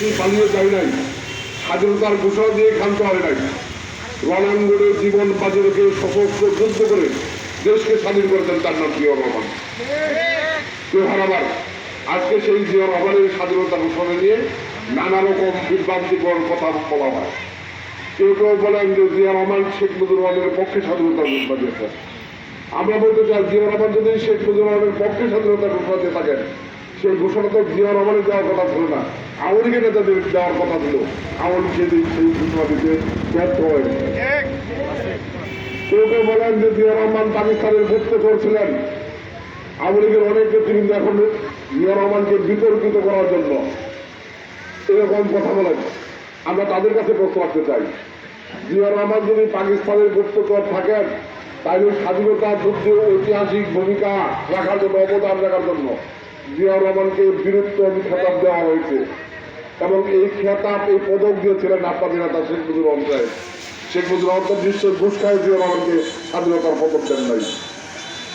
মুক্তি পালিয়ে যায় নাই, স্বাধীনতার ঘোষণা দিয়ে ক্ষান্ত হয় নাই। রণাঙ্গনে জীবন বাজি রেখে সশস্ত্র যুদ্ধ করে দেশকে স্বাধীন করেছেন, তার নাম জিয়াউর রহমান। আজকে সেই জিয়াউর রহমানের স্বাধীনতা ঘোষণা নিয়ে নানা রকম বিভ্রান্তিকর কথা বলা হয়। কেউ কেউ বলেন যে জিয়া রহমান শেখ মুজিবুর রহমানের পক্ষে স্বাধীনতা ঘোষণা দিয়েছেন। আমরা বলতে চাই, জিয়া রহমান যদি শেখ মুজিবুর রহমানের পক্ষে স্বাধীনতা ঘোষণা দিয়ে থাকেন, সেই ঘোষণা তো জিয়া রহমানের দেওয়ার কথা ছিল না, আওয়ামী লীগের নেতাদের দেওয়ার কথা ছিল। আওয়ামী লীগ সেই ঘোষণা দিতে ব্যর্থ হয়নি। কেউ কেউ বলেন যে জিয়া রহমান পাকিস্তানের ভুক্ত করছিলেন। আওয়ামী লীগের অনেক নেতৃবৃন্দ এখন জিয়া রহমানকে বিতর্কিত করার জন্য এরকম কথা বলেন। আমরা তাদের কাছে প্রশ্ন রাখতে চাই, জিয়া রহমান যদি পাকিস্তানের গুপ্তচর থাকেন, তাহলে স্বাধীনতা যুদ্ধে ঐতিহাসিক ভূমিকা রাখার জন্য, অবদান রাখার জন্য জিয়া রহমানকে বীরত্ব খেতাব দেওয়া হয়েছে এবং এই খেতাব, এই পদক দিয়েছিলেন আপনাদের নেতা শেখ মুজিবুর রহমান সাহেব। শেখ মুজিবুর রহমান নিশ্চয় ঘুষ খায় জিয়া রহমানকে স্বাধীনতার পদক দেন নাই।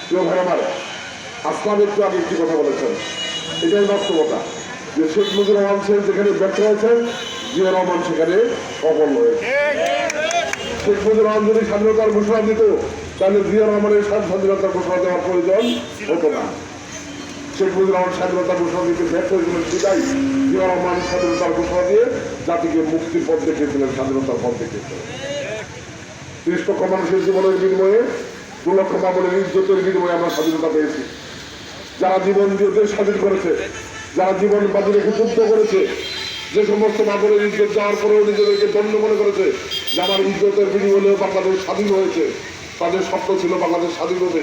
প্রিয় ভাই আমার, আসলাম একটু আগে একটি কথা বলেছেন, এটাই বাস্তবতা যে শেখ মুজিবুর রহমান সাহেব যেখানে ব্যর্থ হয়েছেন, জিয়া রহমান সেখানে সফল হয়েছে। শেখ মুজিবুর রহমান যদি স্বাধীনতার ঘোষণা দিত, তাহলে জিয়া রহমানের স্বাধীনতার ঘোষণা দেওয়ার প্রয়োজন হতো না। শেখ মুজিবুর রহমান স্বাধীনতার ঘোষণা দিতে ব্যর্থ হয়েছিলেন, সেটাই জিয়া রহমান স্বাধীনতার ঘোষণা দিয়ে জাতিকে মুক্তির পথ দেখিয়েছিলেন, স্বাধীনতার পথ দেখিয়েছিলেন। ৩০ লক্ষ মানুষের জীবনের বিনিময়ে, ২ লক্ষ মামলের ইজ্জতের বিনিময়ে আমরা স্বাধীনতা পেয়েছি। যারা জীবন দিয়ে দেশ স্বাধীন করেছে, যারা জীবন বাজি রেখে যুদ্ধ করেছে, যে সমস্ত মামলের ইজ্জত যাওয়ার পরেও নিজেদেরকে দণ্ড মনে করেছে যে আমার ইজ্জতের বিনিময়ে বাংলাদেশ স্বাধীন হয়েছে, তাদের স্বপ্ন ছিল বাংলাদেশ স্বাধীন হবে,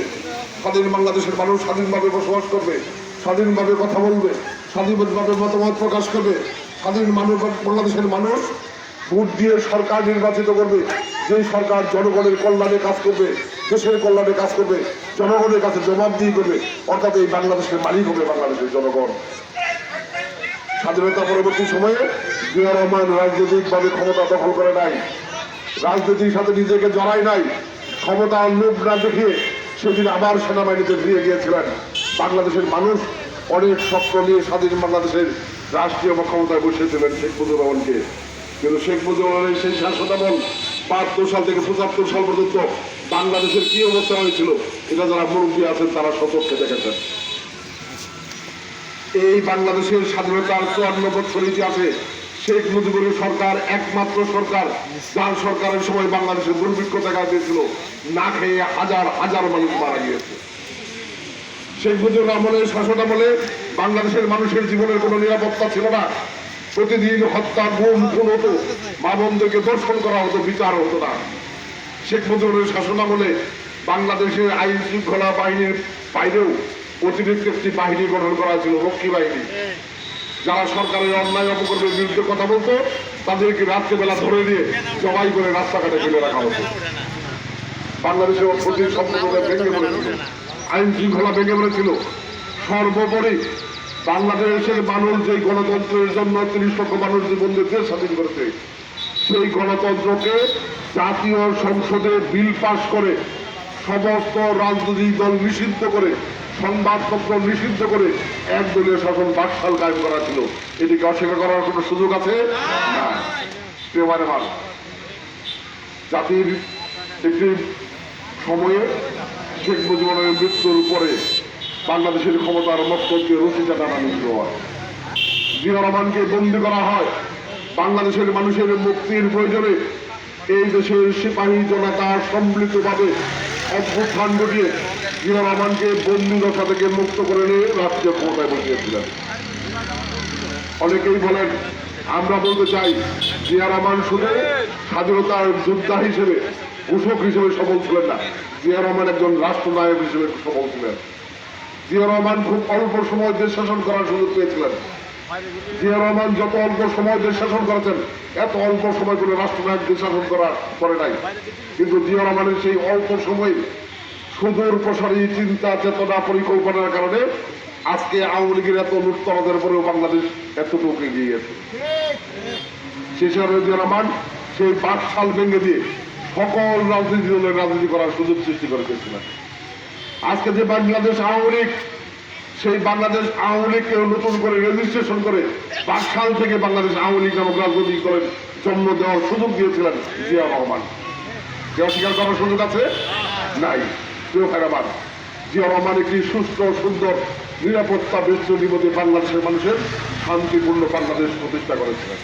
স্বাধীন বাংলাদেশের মানুষ স্বাধীনভাবে বসবাস করবে, স্বাধীনভাবে কথা বলবে, স্বাধীনভাবে মতামত প্রকাশ করবে, স্বাধীন মানুষ বাংলাদেশের মানুষ ভোট দিয়ে সরকার নির্বাচিত করবে, যেই সরকার জনগণের কল্যাণে কাজ করবে, দেশের কল্যাণে কাজ করবে, জনগণের কাছে জবাবদিহি করবে, অর্থাৎ এই বাংলাদেশের মালিক হবে বাংলাদেশের জনগণ। স্বাধীনতা পরবর্তী সময়ে জিয়া রহমান রাজনৈতিকভাবে ক্ষমতা দখল করে নাই, রাজনীতির সাথে নিজেকে জড়ায় নাই, ক্ষমতা লোভ না দেখিয়ে সেদিন আবার সেনাবাহিনীতে ফিরে গিয়েছিলেন। বাংলাদেশের মানুষ অনেক স্বপ্ন নিয়ে স্বাধীন বাংলাদেশের রাষ্ট্রীয় ক্ষমতায় বসিয়েছিলেন শেখ মুজিবুর রহমানকে। কিন্তু শেখ মুজিবুর রহমানের সেই শাসনামল ৭২ সাল থেকে ৭৫ সাল পর্যন্ত বাংলাদেশের কি অবস্থা হয়েছিল, এটা যারা মুরব্বী আছেন তারা সচক্ষে দেখেছেন। এই বাংলাদেশের স্বাধীনতার ৫৪ বছর ইতিহাসে শেখ মুজিবুরের সরকার একমাত্র সরকার, যার সরকারের সময় বাংলাদেশের দুর্ভিক্ষ দেখা দিয়েছিল, না খেয়ে হাজার হাজার মানুষ মারা গিয়েছে। শেখ মুজিবুর রহমানের শাসনামলে বাংলাদেশের মানুষের জীবনের কোনো নিরাপত্তা ছিল না। প্রতিদিন হত্যা, গুম, খুন হতো, মা বোনদেরকে ধর্ষণ করা হতো, বিচার হতো না। শেখ মুজিবুরের শাসনামলে বাংলাদেশের আইন শৃঙ্খলা বাহিনীর বাইরেও অতিরিক্ত একটি বাহিনী গঠন করা ছিল, রক্ষী বাহিনী। যারা সরকারের অন্যায় অপকর্মের বিরুদ্ধে কথা বলতো, তাদেরকে রাত্রেবেলা ধরে দিয়ে জবাই করে রাস্তাঘাটে ফেলে রাখা হতো। বাংলাদেশের অর্থনীতি সম্পূর্ণ ভেঙে পড়েছিল, আইন শৃঙ্খলা ভেঙে পড়েছিল। সর্বোপরি বাংলাদেশের মানুষ যেই গণতন্ত্রের জন্য ৩০ লক্ষ মানুষ জীবন দিয়ে দেশ স্বাধীন করেছে, সেই গণতন্ত্রকে জাতীয় সংসদে বিল পাস করে সমস্ত রাজনৈতিক দল নিষিদ্ধ করে, সংবাদপত্র নিষিদ্ধ করে একদলীয় শাসন ৫ সাল কায়েম করা ছিল। এটিকে অস্বীকার করার কোনো সুযোগ আছে না। প্রিয় ভাই আমার, জাতির একটি সময়ে শেখ মুজিবুরের মৃত্যুর পরে বাংলাদেশের ক্ষমতার মস্তকে রশিটা টানানো হয়, জিয়া রহমানকে বন্দী করা হয়। বাংলাদেশের মানুষের মুক্তির প্রয়োজনে এই দেশের সিপাহী জনতা সম্মিলিতভাবে অভ্যুত্থান ঘটিয়ে জিয়া রহমানকে বন্দী দশা থেকে মুক্ত করে নিয়ে রাষ্ট্রীয় ক্ষমতায় বসিয়েছিলেন। অনেকেই বলেন, আমরা বলতে চাই, জিয়া রহমান শুধু স্বাধীনতার যোদ্ধা হিসেবে, ঘোষক হিসেবে সফল ছিলেন না, জিয়া রহমান একজন রাষ্ট্রনায়ক হিসেবে সফল ছিলেন। জিয়া রহমান খুব অল্প সময় দেশ শাসন করার সুযোগ পেয়েছিলেন। জিয়া রহমান যত অল্প সময় দেশ শাসন করেছেন, এত অল্প সময় করে রাষ্ট্রনায়ক দেশ শাসন করে নাই। কিন্তু জিয়া রহমানের সেই অল্প সময় সুদূর প্রসারী চিন্তা, চেতনা, পরিকল্পনার কারণে আজকে আওয়ামী লীগের এত লুটতরাজের পরেও বাংলাদেশ এতটুকু এগিয়ে গেছে। শেষে জিয়া রহমান সেই ৫ সাল ভেঙে দিয়ে সকল রাজনীতি দলের রাজনীতি করার সুযোগ সৃষ্টি করে দিয়েছিলেন। আজকে যে বাংলাদেশ আওয়ামী লীগ, সেই বাংলাদেশ আওয়ামী লীগকে নতুন করে রেজিস্ট্রেশন করে 5 সাল থেকে বাংলাদেশ আওয়ামী লীগ নামক রাজনৈতিক দলের জন্ম দেওয়ার সুযোগ দিয়েছিলেন জিয়া রহমান। কে অস্বীকার করার সুযোগ আছে? নাই। প্রিয় ভাইরাবাদ, জিয়া রহমান একটি সুস্থ সুন্দর নিরাপত্তা বেষ্টনী মধ্যে বাংলাদেশের মানুষের শান্তিপূর্ণ বাংলাদেশ প্রতিষ্ঠা করেছিলেন।